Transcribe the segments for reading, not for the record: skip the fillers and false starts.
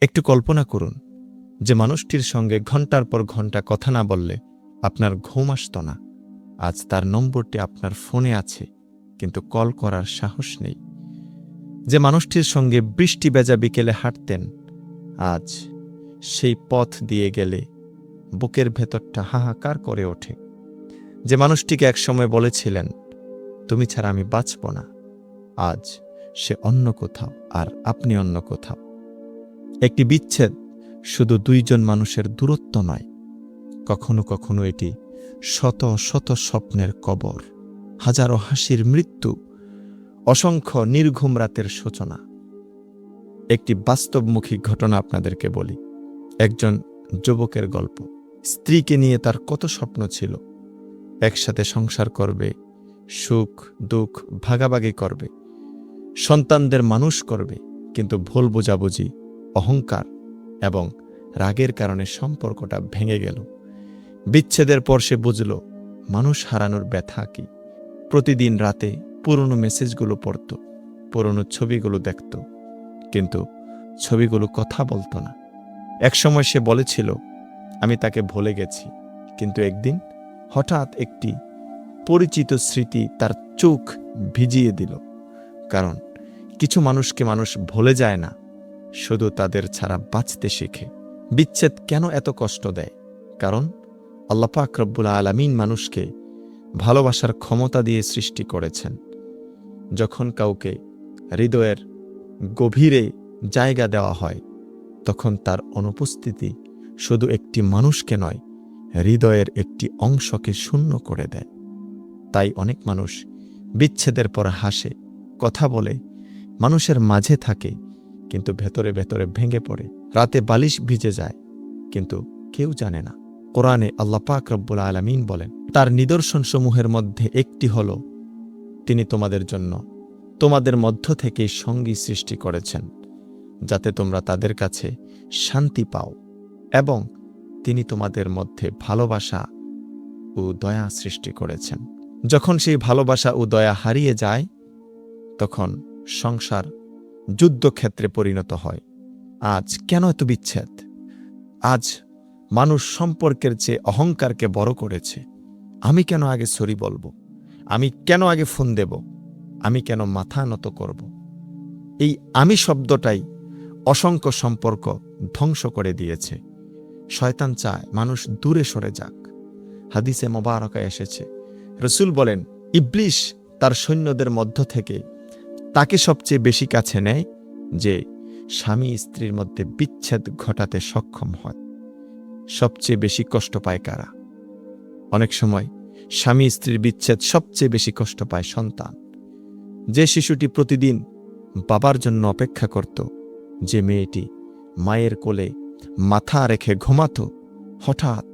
একটু কল্পনা করুন যে মানুষটির সঙ্গে ঘন্টার পর ঘন্টা কথা না বললে আপনার ঘুম আসত না। আজ তার নম্বরটি আপনার ফোনে আছে, কিন্তু কল করার সাহস নেই। যে মানুষটির সঙ্গে বৃষ্টি ভেজা বিকেলে হাঁটতেন, আজ সেই পথ দিয়ে গেলে বুকের ভেতরটা হাহাকার করে ওঠে। যে মানুষটিকে একসময় বলেছিলেন, তুমি ছাড়া আমি বাঁচব না, আজ সে অন্য কোথাও আর আপনি অন্য কোথাও। একটি বিচ্ছেদ শুধু দুইজন মানুষের দূরত্ব নয়, কখনো কখনো এটি শত শত স্বপ্নের কবর, হাজারো হাসির মৃত্যু, অসংখ্য নির্ঘুম রাতের সূচনা। একটি বাস্তবমুখী ঘটনা আপনাদেরকে বলি। একজন যুবকের গল্প। স্ত্রীকে নিয়ে তার কত স্বপ্ন ছিল, একসাথে সংসার করবে, সুখ দুঃখ ভাগাভাগি করবে, সন্তানদের মানুষ করবে। কিন্তু ভুল বোঝাবুঝি, অহংকার এবং রাগের কারণে সম্পর্কটা ভেঙে গেল। বিচ্ছেদের পর সে বুঝল মানুষ হারানোর ব্যথা কি। প্রতিদিন রাতে পুরনো মেসেজগুলো পড়ত, পুরনো ছবিগুলো দেখত, কিন্তু ছবিগুলো কথা বলতো না। একসময় সে বলেছিল, আমি তাকে ভুলে গেছি। কিন্তু একদিন হঠাৎ একটি পরিচিত স্মৃতি তার চোখ ভিজিয়ে দিল। কারণ কিছু মানুষকে মানুষ ভুলে যায় না, শুধু তাদের ছাড়া বাঁচতে শেখে। বিচ্ছেদ কেন এত কষ্ট দেয়? কারণ আল্লাহ পাক রব্বুল আলামিন মানুষকে ভালোবাসার ক্ষমতা দিয়ে সৃষ্টি করেছেন। যখন কাউকে হৃদয়ের গভীরে জায়গা দেওয়া হয়, তখন তার অনুপস্থিতি শুধু একটি মানুষকে নয়, হৃদয়ের একটি অংশকে শূন্য করে দেয়। তাই অনেক মানুষ বিচ্ছেদের পর হাসে, কথা বলে, মানুষের মাঝে থাকে, কিন্তু ভেতরে ভেতরে ভেঙে পড়ে। রাতে বালিশ ভিজে যায়, কিন্তু কেউ জানে না। কোরআনে আল্লাহ পাক রব্বুল আলামিন বলেন, তার নিদর্শনসমূহের মধ্যে একটি হল, তিনি তোমাদের জন্য তোমাদের মধ্য থেকে সঙ্গী সৃষ্টি করেছেন, যাতে তোমরা তাদের কাছে শান্তি পাও, এবং তিনি তোমাদের মধ্যে ভালোবাসা ও দয়া সৃষ্টি করেছেন। যখন সেই ভালোবাসা ও দয়া হারিয়ে যায়, তখন সংসার যুদ্ধক্ষেত্রে পরিণত হয়। আজ কেন এত বিচ্ছেদ? আজ মানুষ সম্পর্কের চেয়ে অহংকারকে বড় করেছে। আমি কেন আগে সরি বলবো? আমি কেন আগে ফোন দেব? আমি কেন মাথা নত করব? এই আমি শব্দটাই অসংখ্য সম্পর্ক ধ্বংস করে দিয়েছে। শয়তান চায় মানুষ দূরে সরে যাক। হাদিসে মোবারকায় এসেছে, রসূল বলেন, ইবলিস তার সৈন্যদের মধ্য থেকে তাকে সবচেয়ে বেশি কাছে নেয় যে স্বামী স্ত্রীর মধ্যে বিচ্ছেদ ঘটাতে সক্ষম হয়। সবচেয়ে বেশি কষ্ট পায় কারা? অনেক সময় স্বামী স্ত্রীর বিচ্ছেদ সবচেয়ে বেশি কষ্ট পায় সন্তান। যে শিশুটি প্রতিদিন বাবার জন্য অপেক্ষা করত, যে মেয়েটি মায়ের কোলে মাথা রেখে ঘুমাত, হঠাৎ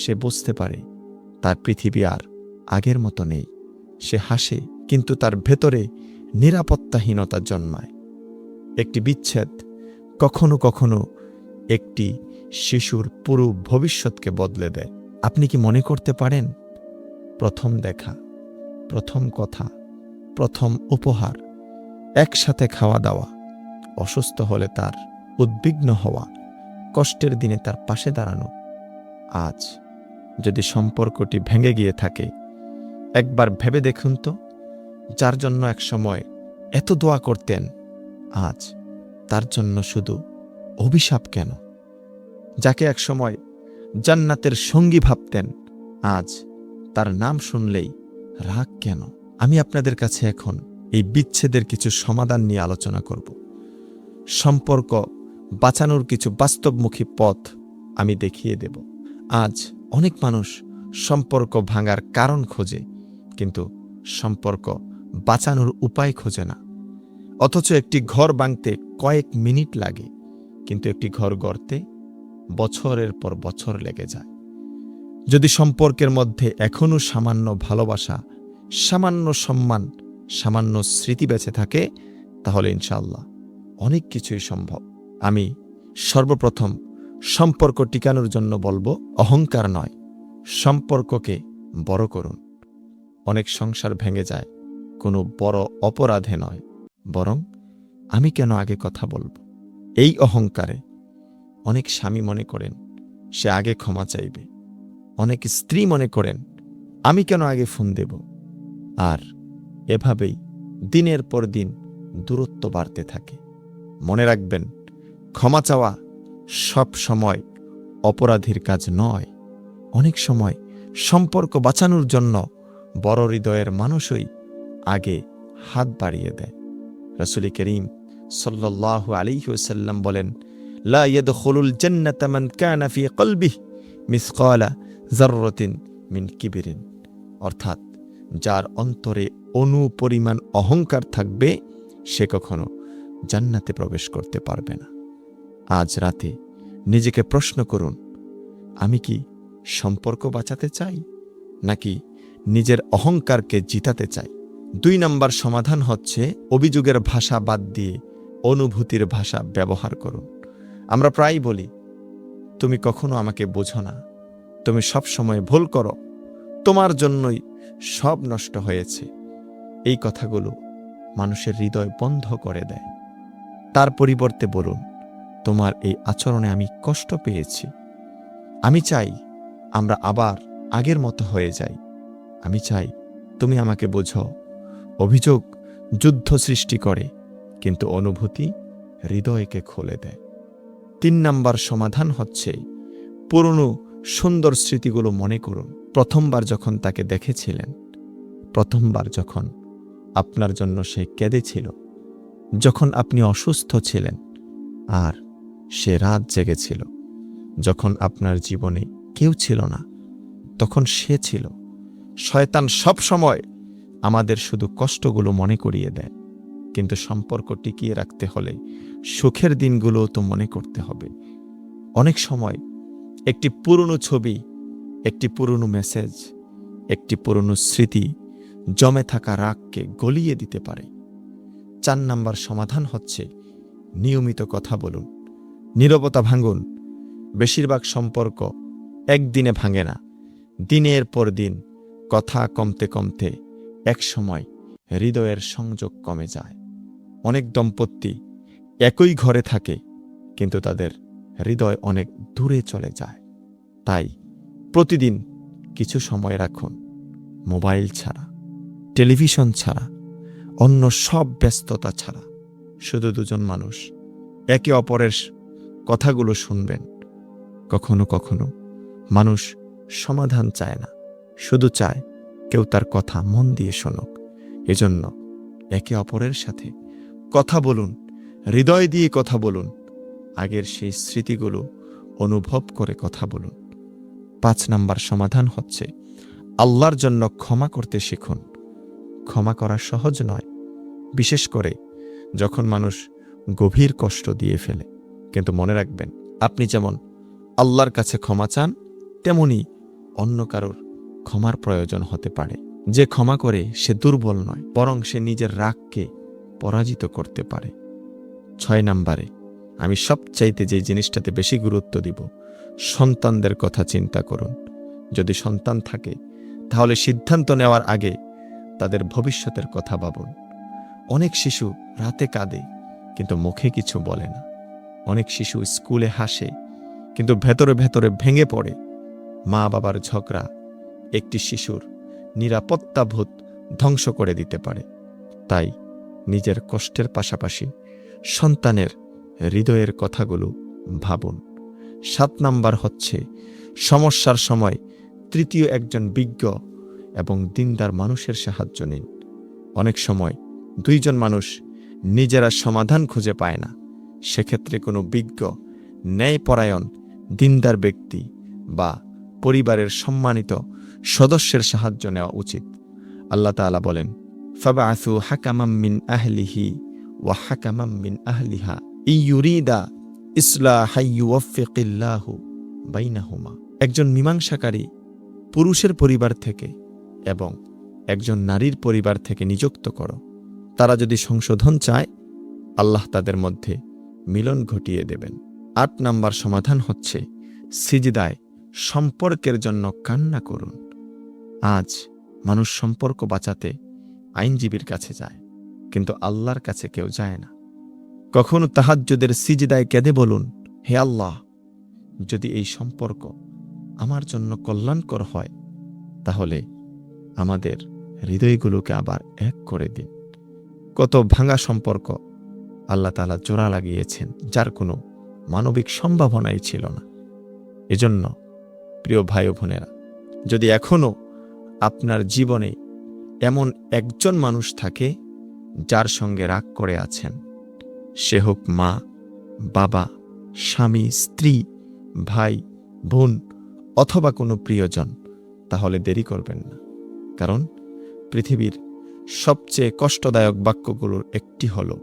সে বুঝতে পারে তার পৃথিবী আর আগের মতো নেই। সে হাসে, কিন্তু তার ভেতরে নিরাপত্তাহীনতা জন্মায়। একটি বিচ্ছেদ কখনো কখনো একটি শিশুর পুরো ভবিষ্যৎকে বদলে দেয়। আপনি কি মনে করতে পারেন, প্রথম দেখা, প্রথম কথা, প্রথম উপহার, একসাথে খাওয়া দাওয়া, অসুস্থ হলে তার উদ্বিগ্ন হওয়া, কষ্টের দিনে তার পাশে দাঁড়ানো, আজ যদি সম্পর্কটি ভেঙে গিয়ে থাকে, একবার ভেবে দেখুন তো, যার জন্য এক সময় এত দোয়া করতেন, আজ তার জন্য শুধু অভিশাপ কেন? যাকে এক সময় জান্নাতের সঙ্গী ভাবতেন, আজ তার নাম শুনলেই রাগ কেন? আমি আপনাদের কাছে এখন এই বিচ্ছেদের কিছু সমাধান নিয়ে আলোচনা করব। সম্পর্ক বাঁচানোর কিছু বাস্তবমুখী পথ আমি দেখিয়ে দেব। আজ অনেক মানুষ সম্পর্ক ভাঙার কারণ খোঁজে, কিন্তু সম্পর্ক বাঁচানোর উপায় খোঁজে না। অথচ একটি ঘর ভাঙতে কয়েক মিনিট লাগে, কিন্তু একটি ঘর গড়তে বছরের পর বছর লেগে যায়। যদি সম্পর্কের মধ্যে এখনো সামান্য ভালোবাসা, সামান্য সম্মান, সামান্য স্মৃতি বেঁচে থাকে, তাহলে ইনশাআল্লাহ অনেক কিছুই সম্ভব। আমি সর্বপ্রথম সম্পর্ক টিকানোর জন্য বলবো, অহংকার নয়, সম্পর্ককে বড় করুন। অনেক সংসার ভেঙে যায় কোনো বড় অপরাধে নয়, বরং আমি কেন আগে কথা বলবো, এই অহংকারে। অনেক স্বামী মনে করেন সে আগে ক্ষমা চাইবে, অনেক স্ত্রী মনে করেন আমি কেন আগে ফোন দেব। আর এভাবেই দিনের পর দিন দূরত্ব বাড়তে থাকে। মনে রাখবেন, ক্ষমা চাওয়া সব সময় অপরাধীর কাজ নয়। অনেক সময় সম্পর্ক বাঁচানোর জন্য বড় হৃদয়ের মানুষই আগে হাত বাড়িয়ে দেয়। রাসূল করিম সাল্লাল্লাহু আলাইহি ওয়াসাল্লাম বলেন, লা ইয়াদখুলুল জান্নাতা মান কানা ফি কলবিহি মিসকালা যাররাতিন মিন কিবরিন। অর্থাৎ যার অন্তরে অণু পরিমাণ অহংকার থাকবে সে কখনো জান্নাতে প্রবেশ করতে পারবে না। আজ রাতে নিজেকে প্রশ্ন করুন, আমি কি সম্পর্ক বাঁচাতে চাই নাকি নিজের অহংকারকে জিতাতে চাই? 2 নম্বর সমাধান হচ্ছে অভিযোগের ভাষা বাদ দিয়ে অনুভূতির ভাষা ব্যবহার করুন। আমরা প্রায়ই বলি, তুমি কখনো আমাকে বোঝো না, তুমি সব সময় ভুল করো, তোমার জন্যই সব নষ্ট হয়েছে। এই কথাগুলো মানুষের হৃদয় বন্ধ করে দেয়। তার পরিবর্তে বলুন, তোমার এই আচরণে আমি কষ্ট পেয়েছি, আমি চাই আমরা আবার আগের মতো হয়ে যাই, আমি চাই তুমি আমাকে বোঝো। অভিযোগ যুদ্ধ সৃষ্টি করে, কিন্তু অনুভূতি হৃদয়কে খুলে দেয়। 3 নম্বর সমাধান হচ্ছে পুরনো সুন্দর স্মৃতিগুলো মনে করুন। প্রথমবার যখন তাকে দেখেছিলেন, প্রথমবার যখন আপনার জন্য সে কেঁদেছিল, যখন আপনি অসুস্থ ছিলেন আর সে রাত জেগেছিল, যখন আপনার জীবনে কেউ ছিল না তখন সে ছিল। শয়তান সব সময় আমাদের শুধু কষ্টগুলো মনে করিয়ে দেয়, কিন্তু সম্পর্ক টিকিয়ে রাখতে হলে সুখের দিনগুলোও তো মনে করতে হবে। অনেক সময় একটি পুরনো ছবি, একটি পুরনো মেসেজ, একটি পুরনো স্মৃতি জমে থাকা রাগকে গলিয়ে দিতে পারে। 4 নম্বর সমাধান হচ্ছে নিয়মিত কথা বলুন, নীরবতা ভাঙুন। বেশিরভাগ সম্পর্ক একদিনে ভাঙে না, দিনের পর দিন কথা কমতে কমতে এক সময় হৃদয়ের সংযোগ কমে যায়। অনেক দম্পতি একই ঘরে থাকে, কিন্তু তাদের হৃদয় অনেক দূরে চলে যায়। তাই প্রতিদিন কিছু সময় রাখুন, মোবাইল ছাড়া, টেলিভিশন ছাড়া, অন্য সব ব্যস্ততা ছাড়া। শুধু দুজন মানুষ একে অপরের কথাগুলো শুনবেন। কখনো কখনো মানুষ সমাধান চায় না, শুধু চায় কেউ তার কথা মন দিয়ে শোনুক। এজন্য একে অপরের সাথে কথা বলুন, হৃদয় দিয়ে কথা বলুন, আগের সেই স্মৃতিগুলো অনুভব করে কথা বলুন। 5 নম্বর সমাধান হচ্ছে আল্লাহর জন্য ক্ষমা করতে শিখুন। ক্ষমা করা সহজ নয়, বিশেষ করে যখন মানুষ গভীর কষ্ট দিয়ে ফেলে। কিন্তু মনে রাখবেন, আপনি যেমন আল্লাহর কাছে ক্ষমা চান, তেমনি অন্য কারোর ক্ষমার প্রয়োজন হতে পারে। যে ক্ষমা করে সে দুর্বল নয়, বরং সে নিজের রাগকে পরাজিত করতে পারে। 6 নম্বরে আমি সবচাইতে যে জিনিসটাতে বেশি গুরুত্ব দিব, সন্তানদের কথা চিন্তা করুন। যদি সন্তান থাকে তাহলে সিদ্ধান্ত নেওয়ার আগে তাদের ভবিষ্যতের কথা ভাবুন। অনেক শিশু রাতে কাঁদে কিন্তু মুখে কিছু বলে না। অনেক শিশু স্কুলে হাসে কিন্তু ভেতরে ভেতরে ভেঙে পড়ে। মা বাবার ঝগড়া একটি শিশুর নিরাপত্তাবোধ ধ্বংস করে দিতে পারে। তাই নিজের কষ্টের পাশাপাশি সন্তানের হৃদয়ের কথাগুলো ভাবুন। 7 নম্বর হচ্ছে সমস্যার সময় তৃতীয় একজন বিজ্ঞ এবং দিনদার মানুষের সাহায্য নিন। অনেক সময় 2 জন মানুষ নিজেরা সমাধান খুঁজে পায় না, সেক্ষেত্রে কোনো বিজ্ঞ, ন্যায়পরায়ণ, দিনদার ব্যক্তি বা পরিবারের সম্মানিত সদস্যের সাহায্য নেওয়া উচিত। আল্লাহ তাআলা বলেন, ফাবআসু হাকামাম মিন আহলিহি ওয়া হাকামাম মিন আহলিহা ইয়ুরিদা ইসলাহান ইউওয়াফফিকিল্লাহু বাইনাহুমা। একজন মীমাংসাকারী পুরুষের পরিবার থেকে এবং একজন নারীর পরিবার থেকে নিযুক্ত করো। তারা যদি সংশোধন চায়, আল্লাহ তাদের মধ্যে মিলন ঘটিয়ে দেবেন। 8 নম্বর সমাধান হচ্ছে সিজদায় সম্পর্কের জন্য কান্না করুন। আজ মানুষ সম্পর্ক বাঁচাতে আইনজীবীর কাছে যায়, কিন্তু আল্লাহর কাছে কেউ যায় না। কখনো তাহাজ্জুদের সিজদায় কেঁদে বলুন, হে আল্লাহ, যদি এই সম্পর্ক আমার জন্য কল্যাণকর হয়, তাহলে আমাদের হৃদয়গুলোকে আবার এক করে দিন। কত ভাঙা সম্পর্ক আল্লাহ তাআলা জোড়া লাগিয়েছেন, যার কোনো মানবিক সম্ভাবনাই ছিল না। এজন্য প্রিয় ভাই ও বোনেরা, যদি এখনও আপনার জীবনে এমন একজন মানুষ থাকে যার সঙ্গে রাগ করে আছেন, সে হোক মা, বাবা, স্বামী, স্ত্রী, ভাই, বোন অথবা কোনো প্রিয়জন, তাহলে দেরি করবেন না। কারণ পৃথিবীর সবচেয়ে কষ্টদায়ক বাক্যগুলোর একটি হলো,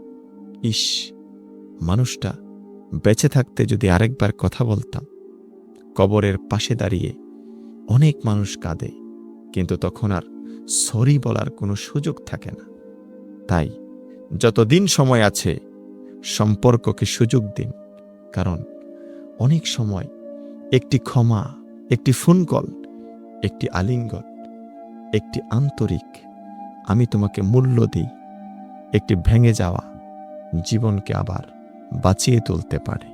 ইস, মানুষটা বেঁচে থাকতে যদি আরেকবার কথা বলতাম। কবরের পাশে দাঁড়িয়ে অনেক মানুষ কাঁদে, কিন্তু তখন আর সরি বলার কোনো সুযোগ থাকে না। তাই যতদিন সময় আছে সম্পর্ককে সুযোগ দিন, কারণ অনেক সময় একটি ক্ষমা, একটি ফোন কল, একটি আলিঙ্গন, একটি আন্তরিক আমি তোমাকে মূল্য দিই, একটি ভেঙে যাওয়া জীবনকে আবার বাঁচিয়ে তুলতে পারে।